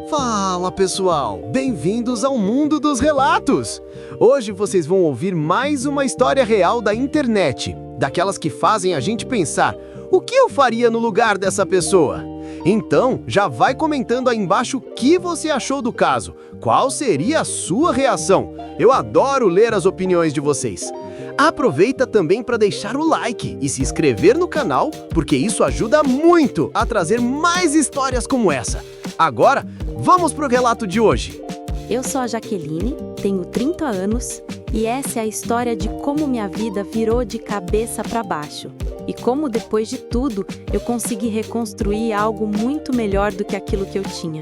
Fala pessoal, bem-vindos ao mundo dos relatos! Hoje vocês vão ouvir mais uma história real da internet, daquelas que fazem a gente pensar, o que eu faria no lugar dessa pessoa? Então, já vai comentando aí embaixo o que você achou do caso, qual seria a sua reação? Eu adoro ler as opiniões de vocês. Aproveita também para deixar o like e se inscrever no canal, porque isso ajuda muito a trazer mais histórias como essa. Agora, vamos pro relato de hoje. Eu sou a Jaqueline, tenho 30 anos e essa é a história de como minha vida virou de cabeça para baixo. E como depois de tudo, eu consegui reconstruir algo muito melhor do que aquilo que eu tinha.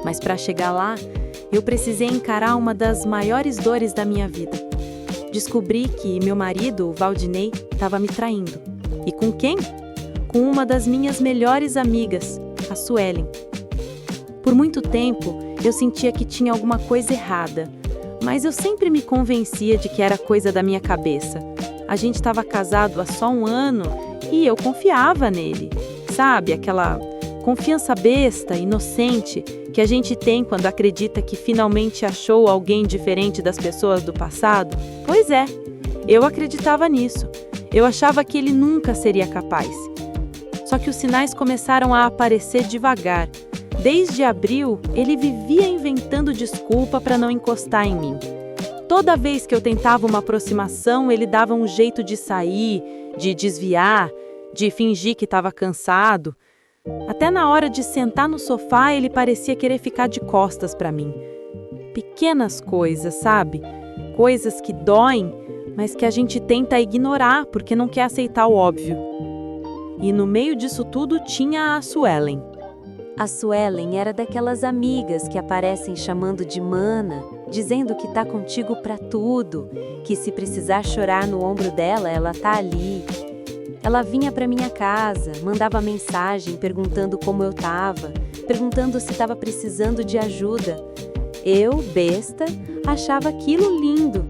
Mas para chegar lá, eu precisei encarar uma das maiores dores da minha vida. Descobri que meu marido, o Valdinei, estava me traindo. E com quem? Com uma das minhas melhores amigas, a Suelen. Por muito tempo, eu sentia que tinha alguma coisa errada, mas eu sempre me convencia de que era coisa da minha cabeça. A gente estava casado há só um ano e eu confiava nele. Sabe, aquela confiança besta, inocente, que a gente tem quando acredita que finalmente achou alguém diferente das pessoas do passado? Pois é, eu acreditava nisso. Eu achava que ele nunca seria capaz. Só que os sinais começaram a aparecer devagar. Desde abril, ele vivia inventando desculpa para não encostar em mim. Toda vez que eu tentava uma aproximação, ele dava um jeito de sair, de desviar, de fingir que estava cansado. Até na hora de sentar no sofá, ele parecia querer ficar de costas para mim. Pequenas coisas, sabe? Coisas que doem, mas que a gente tenta ignorar porque não quer aceitar o óbvio. E no meio disso tudo tinha a Suelen. A Suelen era daquelas amigas que aparecem chamando de mana, dizendo que tá contigo pra tudo, que se precisar chorar no ombro dela, ela tá ali. Ela vinha pra minha casa, mandava mensagem perguntando como eu tava, perguntando se tava precisando de ajuda. Eu, besta, achava aquilo lindo.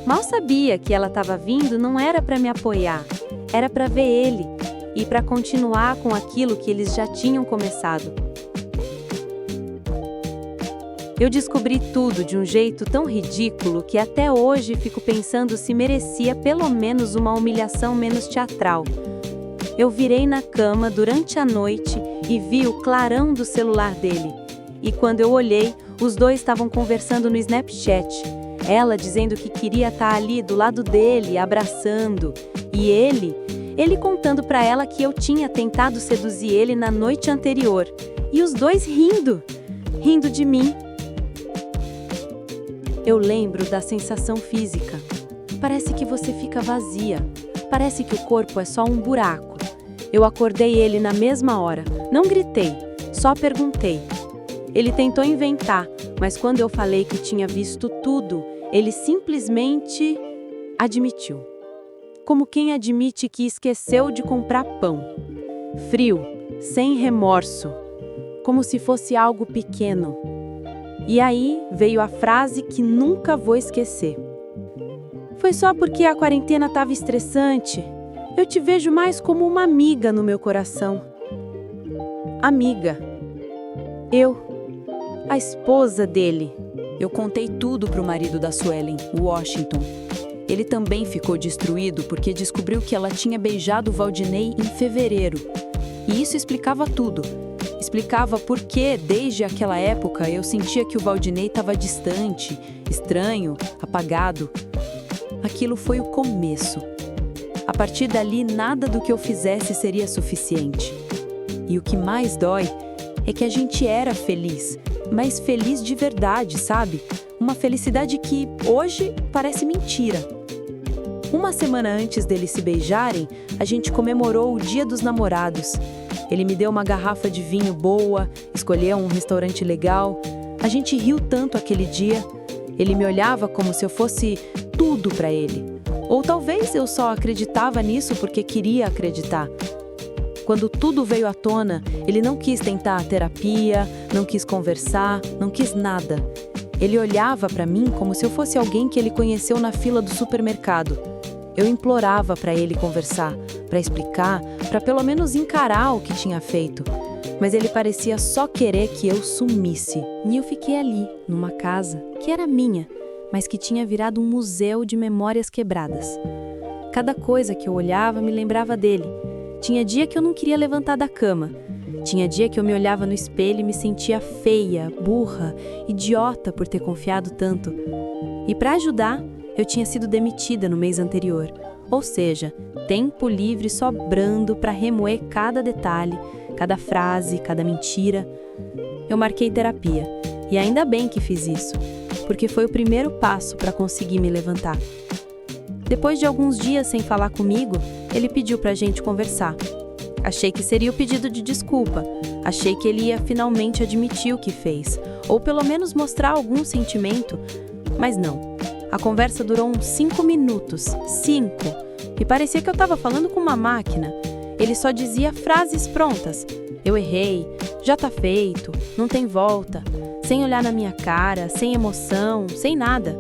Mal sabia que ela tava vindo não era pra me apoiar, era pra ver ele. E para continuar com aquilo que eles já tinham começado. Eu descobri tudo de um jeito tão ridículo que até hoje fico pensando se merecia pelo menos uma humilhação menos teatral. Eu virei na cama durante a noite e vi o clarão do celular dele. E quando eu olhei, os dois estavam conversando no Snapchat. Ela dizendo que queria estar ali do lado dele, abraçando. E ele contando pra ela que eu tinha tentado seduzir ele na noite anterior. E os dois rindo de mim. Eu lembro da sensação física. Parece que você fica vazia. Parece que o corpo é só um buraco. Eu acordei ele na mesma hora. Não gritei, só perguntei. Ele tentou inventar, mas quando eu falei que tinha visto tudo, ele simplesmente admitiu. Como quem admite que esqueceu de comprar pão. Frio, sem remorso, como se fosse algo pequeno. E aí veio a frase que nunca vou esquecer. Foi só porque a quarentena estava estressante. Eu te vejo mais como uma amiga no meu coração. Amiga. Eu, a esposa dele. Eu contei tudo pro marido da Suelen, o Washington. Ele também ficou destruído porque descobriu que ela tinha beijado o Valdinei em fevereiro. E isso explicava tudo. Explicava por que, desde aquela época, eu sentia que o Valdinei estava distante, estranho, apagado. Aquilo foi o começo. A partir dali, nada do que eu fizesse seria suficiente. E o que mais dói é que a gente era feliz, mas feliz de verdade, sabe? Uma felicidade que, hoje, parece mentira. Uma semana antes deles se beijarem, a gente comemorou o Dia dos Namorados. Ele me deu uma garrafa de vinho boa, escolheu um restaurante legal. A gente riu tanto aquele dia. Ele me olhava como se eu fosse tudo para ele. Ou talvez eu só acreditava nisso porque queria acreditar. Quando tudo veio à tona, ele não quis tentar a terapia, não quis conversar, não quis nada. Ele olhava para mim como se eu fosse alguém que ele conheceu na fila do supermercado. Eu implorava para ele conversar, para explicar, para pelo menos encarar o que tinha feito. mas ele parecia só querer que eu sumisse. E eu fiquei ali, numa casa que era minha, mas que tinha virado um museu de memórias quebradas. Cada coisa que eu olhava me lembrava dele. Tinha dia que eu não queria levantar da cama. Tinha dia que eu me olhava no espelho e me sentia feia, burra, idiota por ter confiado tanto. E para ajudar, eu tinha sido demitida no mês anterior. Ou seja, tempo livre sobrando para remoer cada detalhe, cada frase, cada mentira. Eu marquei terapia. E ainda bem que fiz isso, porque foi o primeiro passo para conseguir me levantar. Depois de alguns dias sem falar comigo, ele pediu pra gente conversar. Achei que seria o pedido de desculpa. Achei que ele ia finalmente admitir o que fez, ou pelo menos mostrar algum sentimento. Mas não. A conversa durou uns 5 minutos. 5. E parecia que eu estava falando com uma máquina. Ele só dizia frases prontas. Eu errei, já tá feito, não tem volta. Sem olhar na minha cara, sem emoção, sem nada.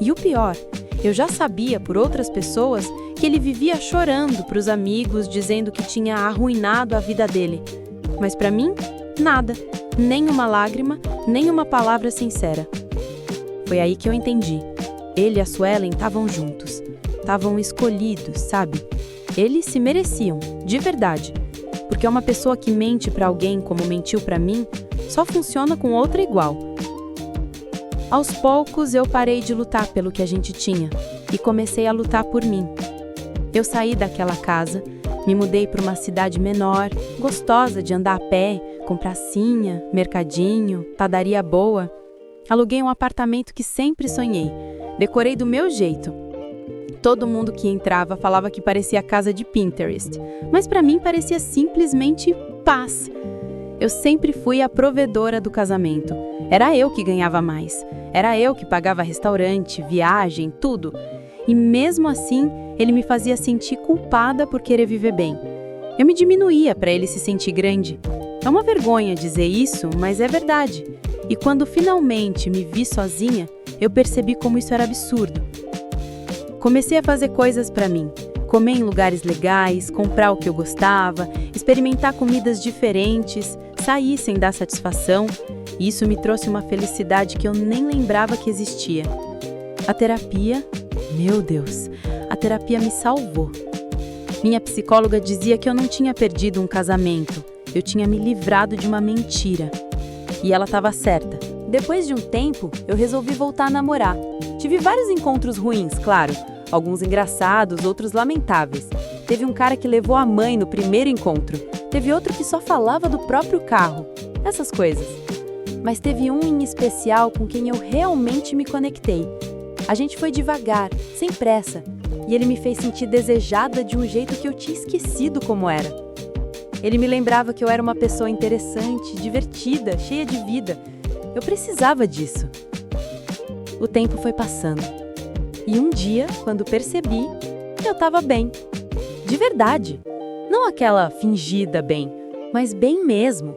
E o pior, eu já sabia por outras pessoas que ele vivia chorando para os amigos, dizendo que tinha arruinado a vida dele. Mas para mim, nada. Nem uma lágrima, nem uma palavra sincera. Foi aí que eu entendi. Ele e a Suelen estavam juntos. Estavam escolhidos, sabe? Eles se mereciam, de verdade. Porque uma pessoa que mente para alguém como mentiu para mim, só funciona com outra igual. Aos poucos, eu parei de lutar pelo que a gente tinha e comecei a lutar por mim. Eu saí daquela casa, me mudei para uma cidade menor, gostosa de andar a pé, com pracinha, mercadinho, padaria boa. Aluguei um apartamento que sempre sonhei, decorei do meu jeito. Todo mundo que entrava falava que parecia a casa de Pinterest, mas para mim parecia simplesmente paz. Eu sempre fui a provedora do casamento. Era eu que ganhava mais. Era eu que pagava restaurante, viagem, tudo. E mesmo assim, ele me fazia sentir culpada por querer viver bem. Eu me diminuía para ele se sentir grande. É uma vergonha dizer isso, mas é verdade. E quando finalmente me vi sozinha, eu percebi como isso era absurdo. Comecei a fazer coisas para mim. Comer em lugares legais, comprar o que eu gostava, experimentar comidas diferentes, sair sem dar satisfação. E isso me trouxe uma felicidade que eu nem lembrava que existia. A terapia, meu Deus, a terapia me salvou. Minha psicóloga dizia que eu não tinha perdido um casamento, eu tinha me livrado de uma mentira. E ela estava certa. Depois de um tempo, eu resolvi voltar a namorar. Tive vários encontros ruins, claro. Alguns engraçados, outros lamentáveis. Teve um cara que levou a mãe no primeiro encontro. Teve outro que só falava do próprio carro. Essas coisas. Mas teve um em especial com quem eu realmente me conectei. A gente foi devagar, sem pressa. E ele me fez sentir desejada de um jeito que eu tinha esquecido como era. Ele me lembrava que eu era uma pessoa interessante, divertida, cheia de vida. Eu precisava disso. O tempo foi passando. E um dia, quando percebi, eu estava bem. De verdade. Não aquela fingida bem, mas bem mesmo.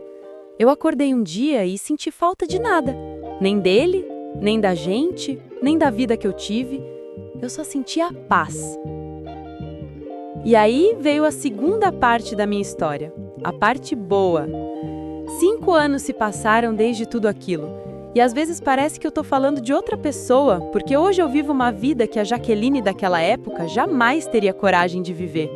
Eu acordei um dia e senti falta de nada. Nem dele, nem da gente, nem da vida que eu tive. Eu só sentia paz. E aí veio a segunda parte da minha história. A parte boa. 5 anos se passaram desde tudo aquilo. E às vezes parece que eu tô falando de outra pessoa, porque hoje eu vivo uma vida que a Jaqueline daquela época jamais teria coragem de viver.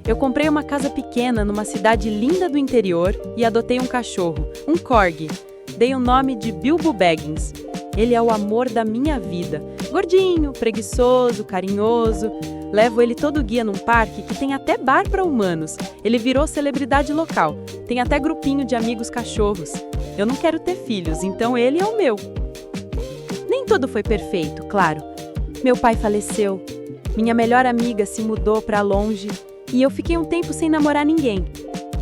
Eu comprei uma casa pequena numa cidade linda do interior e adotei um cachorro, um corgi. Dei o nome de Bilbo Baggins. Ele é o amor da minha vida. Gordinho, preguiçoso, carinhoso. Levo ele todo guia num parque que tem até bar para humanos. Ele virou celebridade local. Tem até grupinho de amigos cachorros. Eu não quero ter filhos, então ele é o meu. Nem tudo foi perfeito, claro. Meu pai faleceu. Minha melhor amiga se mudou para longe. E eu fiquei um tempo sem namorar ninguém.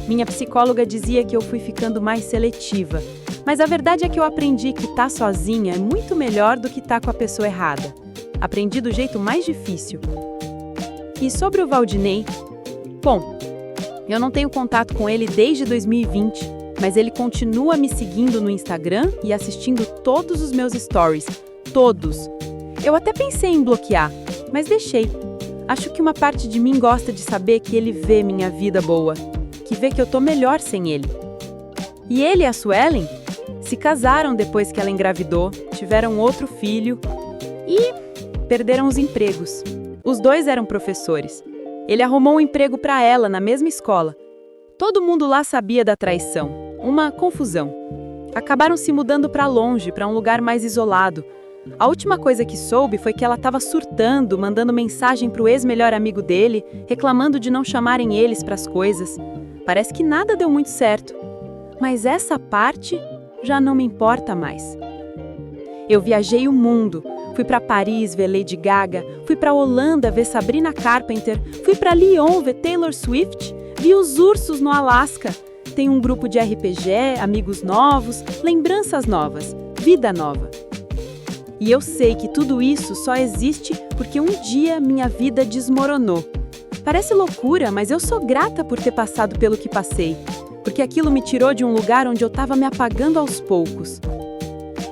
Minha psicóloga dizia que eu fui ficando mais seletiva. Mas a verdade é que eu aprendi que estar sozinha é muito melhor do que estar com a pessoa errada. Aprendi do jeito mais difícil. E sobre o Valdinei? Bom, eu não tenho contato com ele desde 2020, mas ele continua me seguindo no Instagram e assistindo todos os meus stories. Todos. Eu até pensei em bloquear, mas deixei. Acho que uma parte de mim gosta de saber que ele vê minha vida boa, que vê que eu tô melhor sem ele. E ele e a Suelen se casaram depois que ela engravidou, tiveram outro filho e perderam os empregos. Os dois eram professores. Ele arrumou um emprego para ela na mesma escola. Todo mundo lá sabia da traição. Uma confusão. Acabaram se mudando para longe, para um lugar mais isolado. A última coisa que soube foi que ela estava surtando, mandando mensagem para o ex-melhor amigo dele, reclamando de não chamarem eles para as coisas. Parece que nada deu muito certo. Mas essa parte já não me importa mais. Eu viajei o mundo. Fui para Paris ver Lady Gaga, fui para Holanda ver Sabrina Carpenter, fui para Lyon ver Taylor Swift, vi os ursos no Alasca. Tenho um grupo de RPG, amigos novos, lembranças novas, vida nova. E eu sei que tudo isso só existe porque um dia minha vida desmoronou. Parece loucura, mas eu sou grata por ter passado pelo que passei, porque aquilo me tirou de um lugar onde eu estava me apagando aos poucos.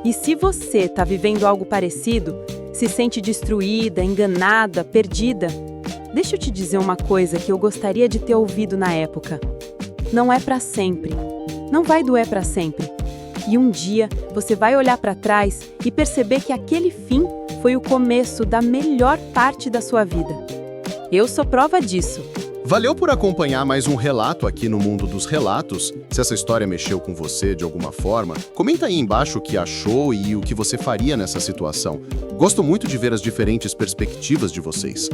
E se você está vivendo algo parecido, se sente destruída, enganada, perdida, deixa eu te dizer uma coisa que eu gostaria de ter ouvido na época. Não é para sempre. Não vai doer para sempre. E um dia você vai olhar para trás e perceber que aquele fim foi o começo da melhor parte da sua vida. Eu sou prova disso. Valeu por acompanhar mais um relato aqui no Mundo dos Relatos. Se essa história mexeu com você de alguma forma, comenta aí embaixo o que achou e o que você faria nessa situação. Gosto muito de ver as diferentes perspectivas de vocês.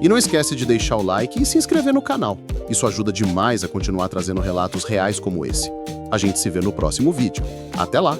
E não esquece de deixar o like e se inscrever no canal. Isso ajuda demais a continuar trazendo relatos reais como esse. A gente se vê no próximo vídeo. Até lá!